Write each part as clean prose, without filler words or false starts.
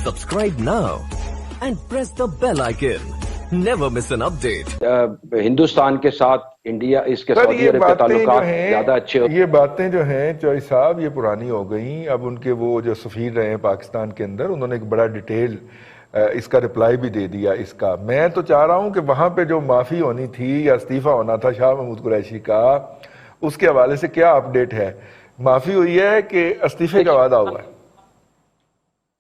Subscribe now and press the bell icon. Never miss an update. Hindustan के साथ India इसके Saudi अरब के ताल्लुकात ज्यादा अच्छे ये बातें जो हैं चौधरी साहब ये पुरानी हो गई। अब उनके वो जो सफीर रहे हैं पाकिस्तान के अंदर, उन्होंने एक बड़ा डिटेल इसका रिप्लाई भी दे दिया इसका। मैं तो चाह रहा हूं कि वहां पे जो माफी होनी थी या इस्तीफा होना था शाह महमूद कुरैशी का, उसके हवाले से क्या अपडेट है? माफी हुई है कि इस्तीफे का वादा हुआ है?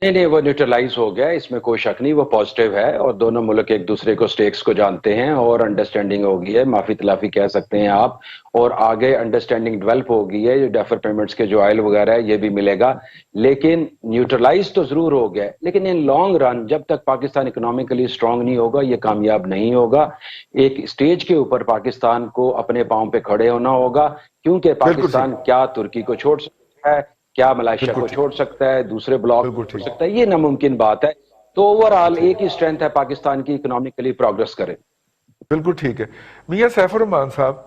नहीं, वो न्यूट्रलाइज हो गया, इसमें कोई शक नहीं, वो पॉजिटिव है और दोनों मुल्क एक दूसरे को स्टेक्स को जानते हैं और अंडरस्टैंडिंग हो गई है, माफी तलाफी कह सकते हैं आप, और आगे अंडरस्टैंडिंग डेवलप हो गई है। जो डेफर पेमेंट्स के जो ऑयल वगैरह है ये भी मिलेगा, लेकिन न्यूट्रलाइज तो जरूर हो गया, लेकिन इन लॉन्ग रन जब तक पाकिस्तान इकोनॉमिकली स्ट्रांग नहीं होगा ये कामयाब नहीं होगा। एक स्टेज के ऊपर पाकिस्तान को अपने पांव पे खड़े होना होगा, क्योंकि पाकिस्तान क्या तुर्की को छोड़ सकता है, क्या मलेशिया को छोड़ सकता है, दूसरे ब्लॉक को छोड़ सकता है, ये नामुमकिन बात है। तो ओवरऑल एक ही स्ट्रेंथ है पाकिस्तान की, इकोनॉमिकली प्रोग्रेस करे। बिल्कुल ठीक है। मियां सैफुर रहमान साहब,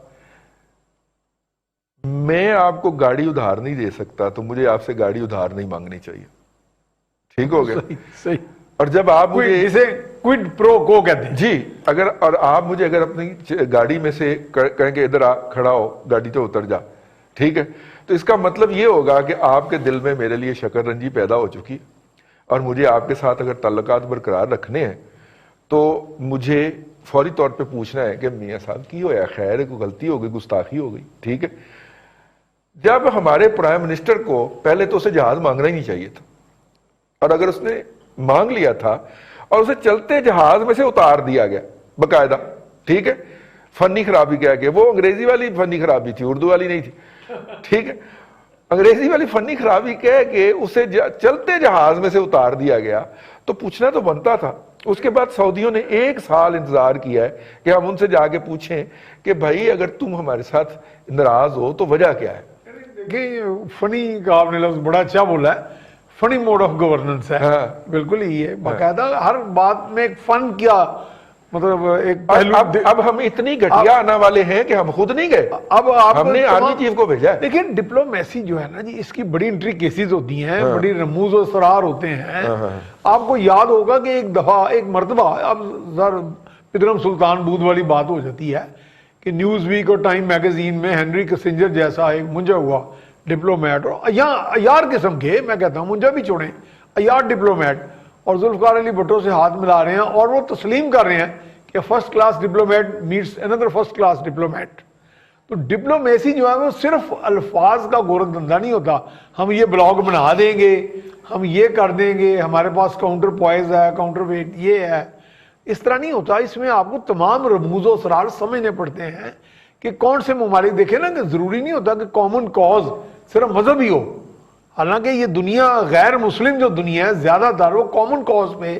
मैं आपको गाड़ी उधार नहीं दे सकता, तो मुझे आपसे गाड़ी उधार नहीं मांगनी चाहिए। ठीक हो गया? सही। और जब आप मुझे इसे क्विड प्रो को कहते हैं जी, अगर और आप मुझे अगर अपनी गाड़ी में से कहें कि इधर आ, खड़ा हो, गाड़ी तो उतर जा, ठीक है, तो इसका मतलब ये होगा कि आपके दिल में मेरे लिए शक्र रंजी पैदा हो चुकी है और मुझे आपके साथ अगर ताल्लुकात बरकरार रखने हैं तो मुझे फौरी तौर पे पूछना है कि मियां साहब की होया, खैर है, कोई गलती हो गई, गुस्ताखी हो गई, ठीक है। जब हमारे प्राइम मिनिस्टर को पहले तो उसे जहाज मांगना ही नहीं चाहिए था, और अगर उसने मांग लिया था और उसे चलते जहाज में से उतार दिया गया बकायदा, ठीक है, फनी खराबी कह के, वो अंग्रेजी वाली फनी खराबी थी, उर्दू वाली नहीं थी, ठीक है, अंग्रेजी वाली फनी खराबी कह के उसे चलते जहाज में से उतार दिया गया, तो पूछना तो बनता था। उसके बाद सऊदियों ने 1 साल इंतजार किया है कि हम उनसे जाके पूछें कि भाई अगर तुम हमारे साथ नाराज हो तो वजह क्या है। देखिए, फनी का आपने लफ्ज बड़ा अच्छा बोला है, फनी मोड ऑफ गवर्नेंस है। हाँ। बिल्कुल ही है, बाकायदा हर बात में एक फन किया, मतलब एक पहलू। अब हम इतनी घटिया आने वाले हैं कि हम खुद नहीं गए, अब हमने आर्मी चीफ को भेजा है। लेकिन डिप्लोमेसी जो है ना जी, इसकी बड़ी इंट्री केसेस होती हैं। हाँ। बड़ी रमूज और सरार होते हैं। हाँ। आपको याद होगा कि एक दफा एक मर्तबा, अब सर पिदरम सुल्तान बूद वाली बात हो जाती है कि न्यूज वीक और टाइम मैगजीन में हेनरी किसिंजर जैसा एक मुंजा हुआ डिप्लोमेट, और अयार किस्म के, मैं कहता हूँ मुंजा भी छोड़ें, अयार डिप्लोमेट, और जुल्फकार अली भुट्टो से हाथ मिला रहे हैं और वो तस्लीम कर रहे हैं कि first class diplomat meets another first class diplomat. तो डिप्लोमेसी जो है वो सिर्फ अल्फाज का गोरखधंधा नहीं होता, हम ये ब्लॉग बना देंगे, हम ये कर देंगे, हमारे पास काउंटर पॉइज है, काउंटर वेट ये है, इस तरह नहीं होता। इसमें आपको तमाम रमूज और सरार समझने पड़ते हैं कि कौन से ममालिक, देखे ना कि जरूरी नहीं होता कि कॉमन कॉज सिर्फ मजहब ही हो, हालांकि ये दुनिया गैर मुस्लिम जो दुनिया है ज्यादातर वो कॉमन कॉज पे,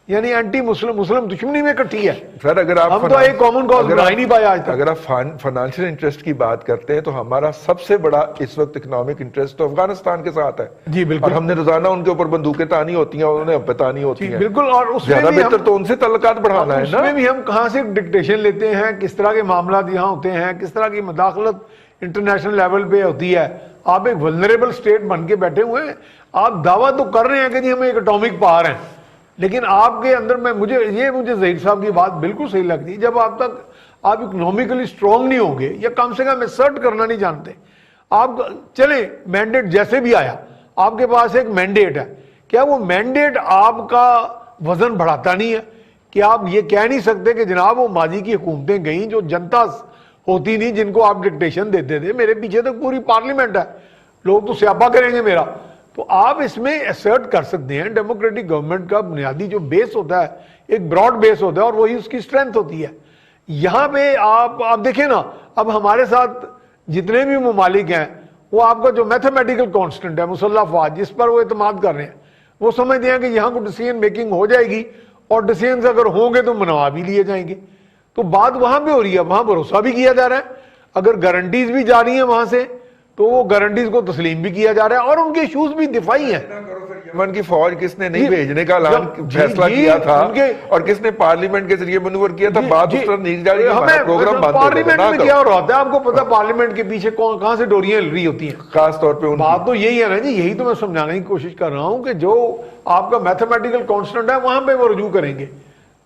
यानी एंटी मुस्लिम मुस्लिम दुश्मनी में इकट्ठी है। सर अगर आप हम तो एक कॉमन कॉज बना ही नहीं पाए आज तक। अगर आप फाइनेंशियल इंटरेस्ट की बात करते हैं तो हमारा सबसे बड़ा इस वक्त इकोनॉमिक इंटरेस्ट तो अफगानिस्तान के साथ है जी, बिल्कुल। और हमने रोजाना उनके ऊपर बंदूकें तानी होती हैं, उन्हें हम पे तानी होती हैं, बिल्कुल। और उसमें ज्यादा बेहतर तो उनसे ताल्लुकात बढ़ाना है ना। उसमें भी हम कहाँ से डिक्टेशन लेते हैं, किस तरह के मामला यहाँ होते हैं, किस तरह की मुदाखलत इंटरनेशनल लेवल पे होती है। आप एक वल्नरेबल स्टेट बन के बैठे हुए हैं, आप दावा तो कर रहे हैं कि जी हम एक एटॉमिक पावर हैं, लेकिन आपके अंदर में मुझे ज़हीर साहब की बात बिल्कुल सही लगती है, जब आप इकोनॉमिकली स्ट्रांग नहीं होंगे या कम से कम असर्ट करना नहीं जानते, आप चले मैंडेट जैसे भी आया, आपके पास एक मैंडेट है, क्या वो मैंडेट आपका वजन बढ़ाता नहीं है? कि आप ये कह नहीं सकते कि जनाब वो माजी की हुकूमतें गई जो जनता होती नहीं, जिनको आप डिक्टेशन देते थे, मेरे पीछे तो पूरी पार्लियामेंट है, लोग तो स्यापा करेंगे मेरा। तो आप इसमें असर्ट कर सकते हैं। डेमोक्रेटिक गवर्नमेंट का बुनियादी जो बेस होता है एक ब्रॉड बेस होता है और वही उसकी स्ट्रेंथ होती है। यहाँ पे आप देखें ना, अब हमारे साथ जितने भी ममालिक हैं वो आपका जो मैथमेटिकल कांस्टेंट है मुसल्लह अफवाज, जिस पर वो एतमाद कर रहे हैं, वो समझते हैं कि यहाँ को डिसीजन मेकिंग हो जाएगी और डिसीजन अगर होंगे तो मनवा भी लिए जाएंगे। तो बात वहां पे हो रही है, वहां भरोसा भी किया जा रहा है, अगर गारंटीज भी जा रही है वहां से तो वो गारंटीज को तस्लीम भी किया जा रहा है और उनके इश्यूज भी दिफाई हैं। यमन की फौज किसने नहीं भेजने का ऐलान फैसला किया था और किसने पार्लियामेंट के जरिए मैन्यूवर किया था, बात उस तरह नहीं जा रही, हमारा प्रोग्राम बंद पार्लियामेंट में क्या हो रहा होता है आपको पता, पार्लियामेंट के पीछे कहां से डोरियां हिल रही होती हैं, खास तौर पे बात तो यही है ना जी, यही तो मैं समझाने की कोशिश कर रहा हूं कि जो आपका मैथमेटिकल कांस्टेंट है वहां पे वो रजू करेंगे।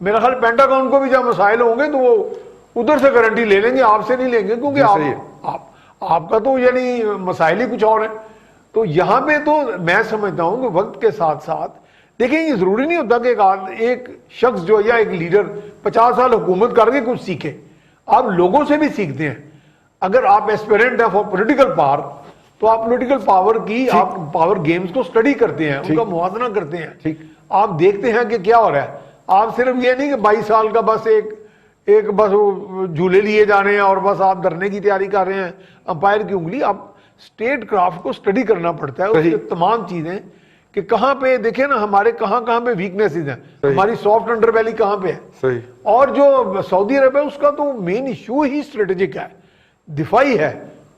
मेरा ख्याल पेंटागन को भी जब मसाइल होंगे तो वो उधर से गारंटी ले लेंगे, आपसे नहीं लेंगे, क्योंकि आपका तो यानी मसाइल ही कुछ और है। तो यहां पे तो मैं समझता हूं कि वक्त के साथ साथ देखिए, ये जरूरी नहीं होता कि एक शख्स जो या एक लीडर 50 साल हुकूमत करके कुछ सीखे, आप लोगों से भी सीखते हैं। अगर आप एस्पिरेंट हैं फॉर पॉलिटिकल पावर तो आप पॉलिटिकल पावर की आप पावर गेम्स को स्टडी करते हैं, उनका मुआवजा करते हैं, आप देखते हैं कि क्या हो रहा है। आप सिर्फ ये नहीं कि 22 साल का बस एक बस झूले लिए जा रहे हैं और बस आप डरने की तैयारी कर रहे हैं अंपायर की उंगली, आप स्टेट क्राफ्ट को स्टडी करना पड़ता है, उसकी तमाम चीजें कि कहां पे देखें ना हमारे कहां पे वीकनेसेस हैं, हमारी सॉफ्ट अंडरबेली कहां पे है। सही। और जो सऊदी अरब है उसका तो मेन इश्यू ही स्ट्रेटेजिक है, दिफाई है,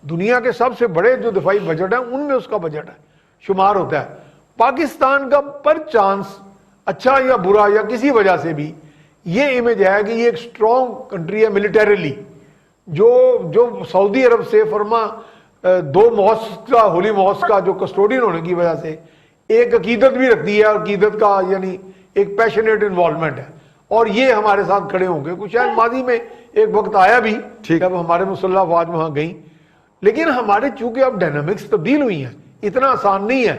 दुनिया के सबसे बड़े जो दिफाई बजट है उनमें उसका बजट है शुमार होता है। पाकिस्तान का पर चांस अच्छा या बुरा या किसी वजह से भी ये इमेज है कि ये एक स्ट्रॉन्ग कंट्री है मिलिटरीली, जो सऊदी अरब से फरमा 2 मॉस्क का होली मॉस्क का जो कस्टोडियन होने की वजह से एक अकीदत भी रखती है, और अकीदत का यानी एक पैशनेट इन्वॉल्वमेंट है, और ये हमारे साथ खड़े होंगे। कुछ शायद माजी में एक वक्त आया भी जब हमारे मुसल्लह अफवाज वहां गई, लेकिन हमारे चूंकि अब डायनामिक्स तब्दील हुई हैं, इतना आसान नहीं है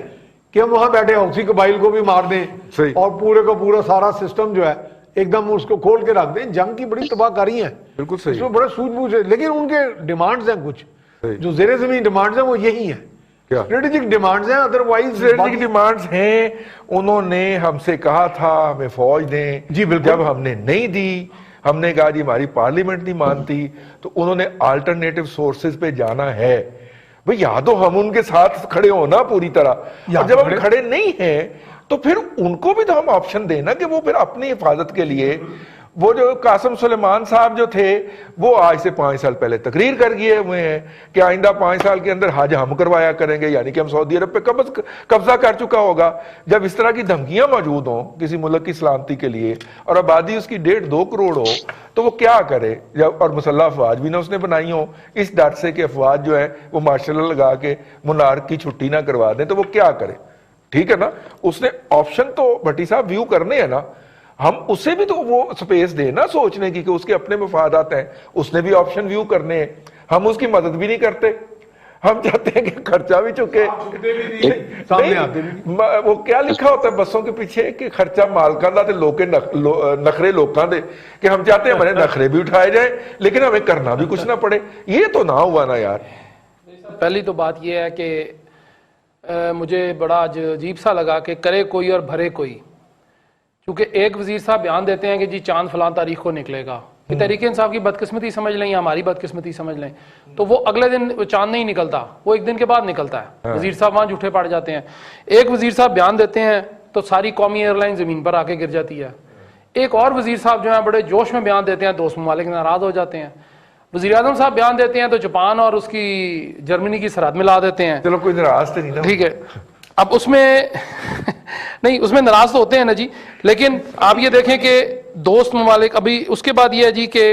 कि हम वहां बैठे हौसी कबाइल को भी मार दें और पूरे का पूरा सारा सिस्टम जो है एकदम उसको खोल के रख दें। जंग की बड़ी तबाहकारी है, बिल्कुल सही, इसमें बड़ा सूझबूझ है, लेकिन उनके डिमांड्स हैं, कुछ जो जेरे जमीन डिमांड्स हैं वो यही हैं, स्ट्रेटेजिक डिमांड्स हैं, अदरवाइज स्ट्रेटेजिक डिमांड्स हैं। उन्होंने हमसे कहा था हमें फौज दें जी, बिल्कुल, जब हमने नहीं दी, हमने कहा जी हमारी पार्लियामेंट नहीं मानती, तो उन्होंने अल्टरनेटिव सोर्सेज पे जाना है। भाई या तो हम उनके साथ खड़े हो ना पूरी तरह, और जब हम खड़े नहीं हैं तो फिर उनको भी तो हम ऑप्शन देना कि वो फिर अपनी हिफाजत के लिए, वो जो कासिम सुलेमान साहब जो थे वो आज से 5 साल पहले तकरीर कर गए हुए हैं कि आइंदा 5 साल के अंदर हज हम करवाया करेंगे, यानी कि हम सऊदी अरब पे कब्जा कर चुका होगा। जब इस तरह की धमकियां मौजूद हों किसी मुल्क की सलामती के लिए और आबादी उसकी 1.5-2 करोड़ हो तो वो क्या करे, जब और मुसल्लह अफवाज भी ना उसने बनाई हो इस डर से कि अफवाज जो है वो मार्शल लगा के मुनार की छुट्टी ना करवा दें, तो वो क्या करे। ठीक है ना, उसने ऑप्शन तो भट्टी साहब व्यू करने हैं ना, हम उसे भी तो वो स्पेस देना सोचने की कि उसके अपने मफादात हैं, उसने भी ऑप्शन व्यू करने हैं। हम उसकी मदद भी नहीं करते, हम चाहते हैं कि खर्चा भी चुके, सामने आते भी। वो क्या लिखा होता है बसों के पीछे कि खर्चा मालकां दा ते लोके नखरे लोकां दे, कि हम चाहते हैं हमारे नखरे भी उठाए जाए लेकिन हमें करना भी कुछ ना पड़े। ये तो ना हुआ ना यार। पहली तो बात ये है कि मुझे बड़ा अजीब सा लगा कि करे कोई और भरे कोई, क्योंकि एक वजीर साहब बयान देते हैं कि जी चांद फलां तारीख को निकलेगा, कि तहरीक इंसाफ की बदकिस्मती समझ लें या हमारी बदकिस्मती समझ लें, तो वो अगले दिन चांद नहीं निकलता, वो एक दिन के बाद निकलता है। वजीर साहब वहां झूठे पड़ जाते हैं। एक वजीर साहब बयान देते हैं तो सारी कौमी एयरलाइन जमीन पर आके गिर जाती है। एक और वजीर साहब जो है बड़े जोश में बयान देते हैं, दोस्त ममालिक नाराज हो जाते हैं। वजीर आजम साहब बयान देते हैं तो जापान और उसकी जर्मनी की सरहद मिला देते हैं। चलो कोई नाराज तो नहीं ना, ठीक है। अब उसमें नहीं, उसमें नाराज तो होते हैं ना जी, लेकिन आप ये देखें कि दोस्त ममालिक, अभी उसके बाद ये है जी कि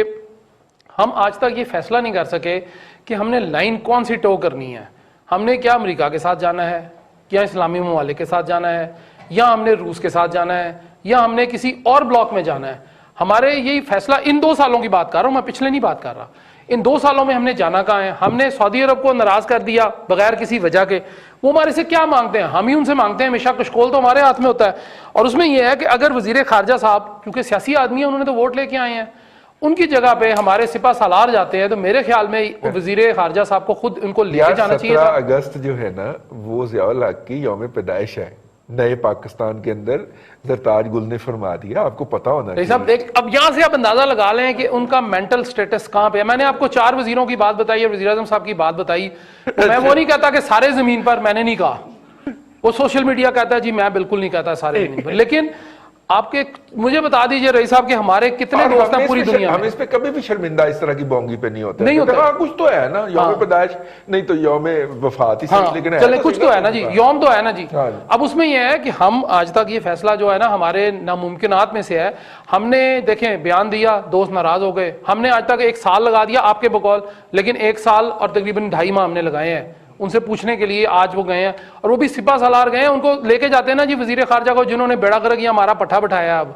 हम आज तक ये फैसला नहीं कर सके कि हमने लाइन कौन सी टो करनी है। हमने क्या अमेरिका के साथ जाना है, या इस्लामी ममालिक के साथ जाना है, या हमने रूस के साथ जाना है, या हमने किसी और ब्लॉक में जाना है। हमारे यही फैसला इन 2 सालों की बात कर रहा हूं, मैं पिछले नहीं बात कर रहा। इन 2 सालों में हमने जाना कहाँ है। हमने सऊदी अरब को नाराज कर दिया बगैर किसी वजह के। वो हमारे से क्या मांगते हैं, हम ही उनसे मांगते हैं, हमेशा कशकोल तो हमारे हाथ में होता है। और उसमें यह है कि अगर वजीर खारजा साहब, क्योंकि सियासी आदमी है, उन्होंने तो वोट लेके आए हैं, उनकी जगह पे हमारे सिपा सालार जाते हैं, तो मेरे ख्याल में वजीर खारजा साहब को खुद उनको लेके जाना चाहिए। 17 अगस्त जो है ना वो ज़ियाउल हक की यौम पैदाइश है नए पाकिस्तान के अंदर, ज़रताज गुल ने फरमा दिया, आपको पता होना चाहिए। अब यहाँ से आप अंदाजा लगा लें कि उनका मेंटल स्टेटस कहाँ पे है। मैंने आपको 4 वजीरों की बात बताई और वज़ीर आज़म साहब की बात बताई। मैं वो नहीं कहता कि सारे जमीन पर, मैंने नहीं कहा, वो सोशल मीडिया कहता है जी, मैं बिल्कुल नहीं कहता सारे जमीन पर। लेकिन آپ کے مجھے بتا دیجئے رئیس صاحب کہ ہمارے کتنے دوست ہیں پوری دنیا ہم میں؟ اس پہ کبھی بھی شرمندہ اس طرح کی بونگی پہ نہیں ہوتے نہیں ہوتے۔ ہاں کچھ تو ہے نا، یوم پیدائش نہیں تو یوم وفات ہی صحیح، لیکن چلے کچھ تو ہے نا جی، یوم تو ہے نا جی۔ ہاں جی۔ اب اس میں یہ ہے کہ ہم آج تک یہ فیصلہ جو ہے نا ہمارے ناممکنات میں سے ہے، ہم نے دیکھیں بیان دیا، دوست ناراض ہو گئے، ہم نے آج تک 1 سال لگا دیا آپ کے بقول، لیکن 1 سال اور تقریباً 2.5 ماہ ہم نے لگائے ہیں ان سے پوچھنے کے لیے، آج وہ گئے ہیں اور وہ بھی سپاہ سالار گئے ہیں، ان کو لے کے جاتے ہیں نا جی وزیر خارجہ کو جنہوں نے بیڑا گرک یا ہمارا پٹھا بٹھایا۔ اب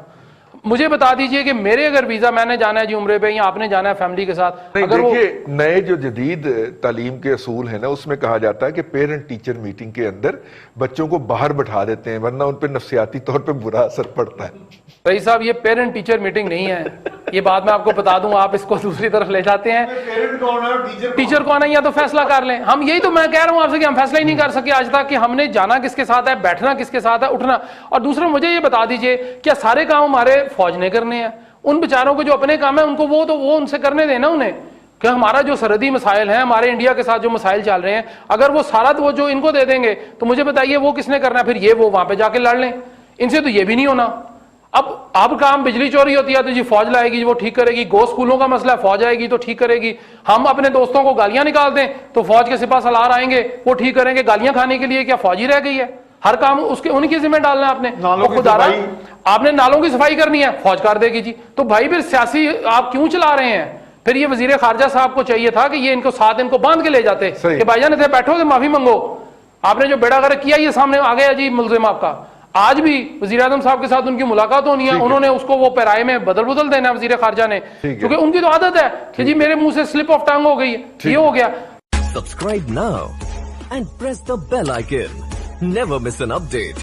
مجھے بتا دیجئے کہ میرے اگر ویزا میں نے جانا ہے جی عمرے پہ یا آپ نے جانا ہے فیملی کے ساتھ، نہیں اگر وہ دیکھیے نئے جو جدید تعلیم کے اصول ہیں نا اس میں کہا جاتا ہے کہ پیرنٹ ٹیچر میٹنگ کے اندر بچوں کو باہر بٹھا دیتے ہیں ورنہ ان پہ نفسیاتی طور پہ برا اثر پڑتا ہے۔ رئیس صاحب یہ پیرنٹ ٹیچر میٹنگ نہیں ہے، یہ بات میں آپ کو بتا دوں، آپ اس کو دوسری طرف لے جاتے ہیں۔ ٹیچر کون ہے یا تو فیصلہ کر لیں، ہم یہی تو میں کہہ رہا ہوں آپ سے کہ ہم فیصلہ ہی نہیں کر سکے آج تک کہ ہم نے جانا کس کے ساتھ ہے، بیٹھنا کس کے ساتھ ہے، اٹھنا۔ اور دوسرا مجھے یہ بتا دیجئے کیا سارے کام ہمارے فوج نے کرنے ہیں؟ ان بیچاروں کو جو اپنے کام ہیں ان کو وہ ان سے کرنے دینا انہیں، کہ ہمارا جو سرحدی مسائل ہیں، ہمارے انڈیا کے ساتھ جو مسائل چل رہے ہیں، اگر وہ سارا وہ جو ان کو دے دیں گے تو مجھے بتائیے وہ کس نے کرنا ہے؟ پھر یہ وہ وہاں پہ جا کے لڑ لیں، ان سے تو یہ بھی نہیں ہونا۔ اب کام بجلی چوری ہوتی ہے تو جی فوج لائے گی، وہ ٹھیک کرے گی، گو اسکولوں کا مسئلہ فوج آئے گی تو ٹھیک کرے گی، ہم اپنے دوستوں کو گالیاں نکال دیں تو فوج کے سپاہ سالار آئیں گے وہ ٹھیک کریں گے۔ گالیاں کھانے کے لیے کیا فوج ہی رہ گئی ہے؟ ہر کام اس کے ان کی ذمہ ڈالنا ہے آپ نے۔ خدا آپ نے نالوں کی صفائی کرنی ہے، فوج کر دے گی جی۔ تو بھائی پھر سیاسی آپ کیوں چلا رہے ہیں؟ پھر یہ وزیر خارجہ صاحب کو چاہیے تھا کہ یہ ان کو ساتھ ان کو باندھ کے لے جاتے کہ بھائی جان اتنے بیٹھو تو معافی منگو، آپ نے جو بیڑا غرق کیا یہ سامنے آ گیا جی ملزم آپ کا۔ آج بھی وزیر اعظم صاحب کے ساتھ ان کی ملاقات ہونی ہے، انہوں نے اس کو وہ پیرائے میں بدل دینا ہے وزیر خارجہ نے، کیونکہ ان کی تو عادت ہے کہ جی میرے منہ سے سلپ آف ٹنگ ہو گئی، یہ ہو گیا۔ Subscribe now and press the bell icon. Never miss an update.